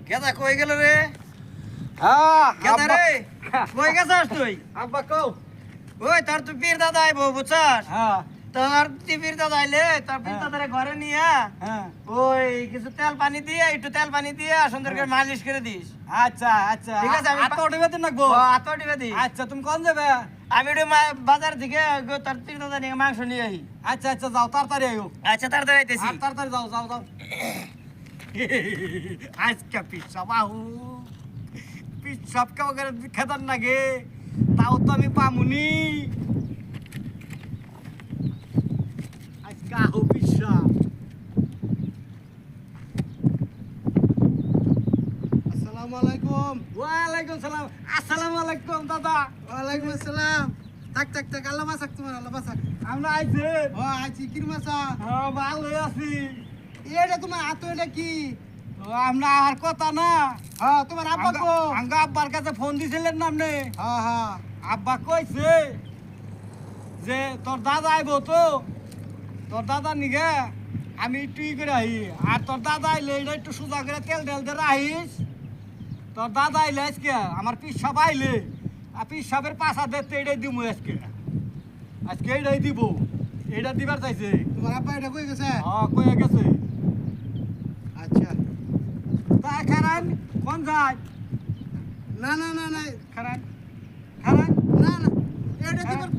কেদা কই গেল রে? কেদা রে? কই গেছস তুই? আব্বা কও। ওই তার তুই পীর দাদা আইবো বুঝছস? হ্যাঁ তোর পীর দাদা আইলে তোর পীর দাদারে ঘরে নিয়ে হ্যাঁ ওই কিছু তেল পানি দিয়ে একটু তেল পানি দিয়ে সুন্দর করে মালিশ করে দিস। আচ্ছা আচ্ছা ঠিক আছে, আমি আতো উঠবে দিন নাকবো। হাত দিবে দিস। আচ্ছা তুমি কোন যাবে? আমি একটু বাজার থেকে তোর পীর দাদা নিয়ে মাংস নিয়ে আই। আচ্ছা আচ্ছা যাও তাড়াতাড়ি আইও। আচ্ছা তাড়াতাড়ি আইতেছি। আর তাড়াতাড়ি যাও যাও যাও। আজকে পিসাব আহু পিসাব কেউ করে খেতার নাগে তাও তো আমি পামুনি। আজকে আহু পিসাব। আসসালামু আলাইকুম। ওয়ালাইকুম সালাম। আসসালামু আলাইকুম দাদা। ওয়ালাইকুম আসসালাম। থাক থাক থাক আল্লাহ বাসাক তোমার আল্লাহ বাসাক। আমরা আইছে। ও আছি কিরমাসা। হ্যাঁ ভালো আছি। এটা তোমার হাতে এটা কি? ও আমরা আর কথা না। হ্যাঁ তোমার আব্বা কো? আঙ্গা আব্বার কাছে ফোন দিছিলেন না আপনি? হ্যাঁ হ্যাঁ। আব্বা কইছে যে তোর দাদা আইব তো তোর দাদা নিগে আমি একটু ই করে আহি আর তোর দাদা আইলে এটা একটু সোজা করে তেল টেল দিয়ে রাখিস। তোর দাদা আইলে আজকে আমার পিসাব আইলে আর পিসাবের পাশা দেখতে এটাই দিব আজকে আজকে এটাই দিব এটা দিবার চাইছে। তোমার আব্বা এটা কই গেছে? হ্যাঁ কয়ে গেছে। আচ্ছা। তা খারান কোন যায়? না না না না খারান খারান না না এটা দিবার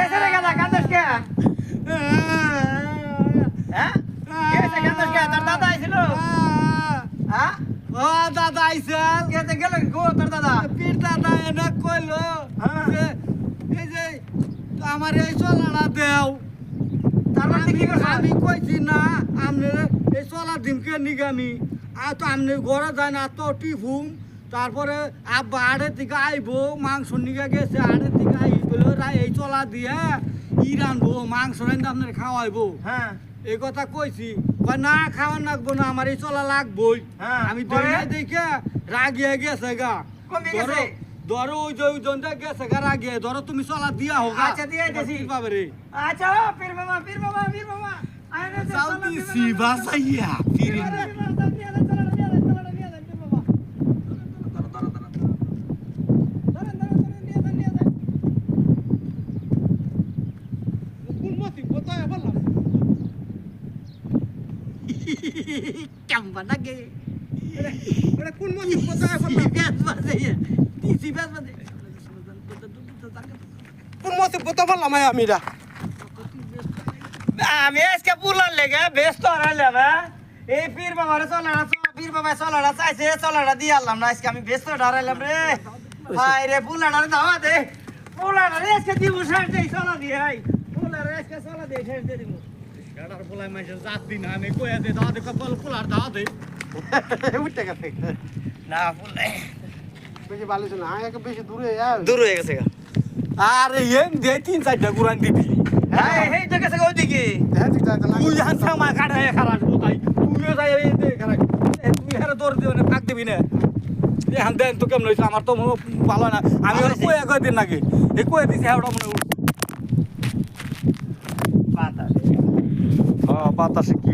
এসে রে কেদা কান্দস কে? হ্যাঁ? এসে কান্দস কে? তোর দাদা আইছিল? হ্যাঁ? ও দাদা আইছে কেতে গেল গো তোর দাদা? পীর দাদা এনে কইলো হ্যাঁ। যে এই যে আমার এই চলাটা দেও। তার মানে কি করছ? আমি কইছি না আমনে এই চলা দিমকে নিগামি আর তো আমনে ঘরে যায় না তো টিফুম তারপরে আব্বা আড়ের দিকে আইবো মাংস নিগে গেছে আড়ের দিকে আইবো এই চলা দিয়ে ই রানবো মাংস রান্ধে আপনার খাওয়াইবো। হ্যাঁ। এই কথা কইছি কয় না খাওয়ান লাগবো না আমার এই চলা লাগবোই। হ্যাঁ, আমি পরে? দৌড়াই দেখে রাগিয়ে গেছে গা। কমে গেছে? ধরো ওই যে ওই জনটা গেছে গা রাগিয়ে ধরো তুমি চলা দিয়া হোক আচ্ছা, দিয়ে আইতাছি। পাবে রে আচ্ছা ও পীর মামা পীর মামা পীর মামা আয় না যাও দিছি বাসাইয়া ফিরে কোন মতি কোথায় বললাম? কেমন লাগে এটা কোন মতি কোথায় বললাম? ব্যাস বাজাইয়া দিছি ব্যাস বাজাই কোন মতি কোথায় বললাম আমি এটা? আমি আজকে পুলার লেগে ব্যস্ত হারাইলাম। এই পীর বাবার চলাটা পীর বাবা চলাটা চাইছে চলাটা দিয়ে আনলাম না আজকে আমি ব্যস্ত হারাইলাম রে। ভাই রে পুলাটা দাওয়া দে পুলাটা রে আজকে দিব শেষ দেই চলা দিয়ে আই পুলার আজকে চলা দিয়ে শেষ দিয়ে দিব। গাড়ার পোলাই মাইছে জাত দিন আমি কইয়া দে দাও দে কপাল পোলার দাও দে উঠতে গেছে। না পুলে বেশি ভালো ছিল না একে বেশি দূরে দূর হয়ে গেছে গা। আরে এম দে তিন চারটা গুরান দিবি হ্যাঁ এই তো গেছে ওইদিকে। তুই হাসা মা কাটায় খারাপ কোথায় তুইও যাই এই দে খারাপ তুই হারে দৌড় দিবি না পাক দিবি না এখন দেন তো কেমন হয়েছে আমার তো মনে ভালো না আমি কয়ে কয়ে দিন নাকি এই কয়ে দিছি হ্যাঁ ওটা মনে বাতাস বাতাসে কি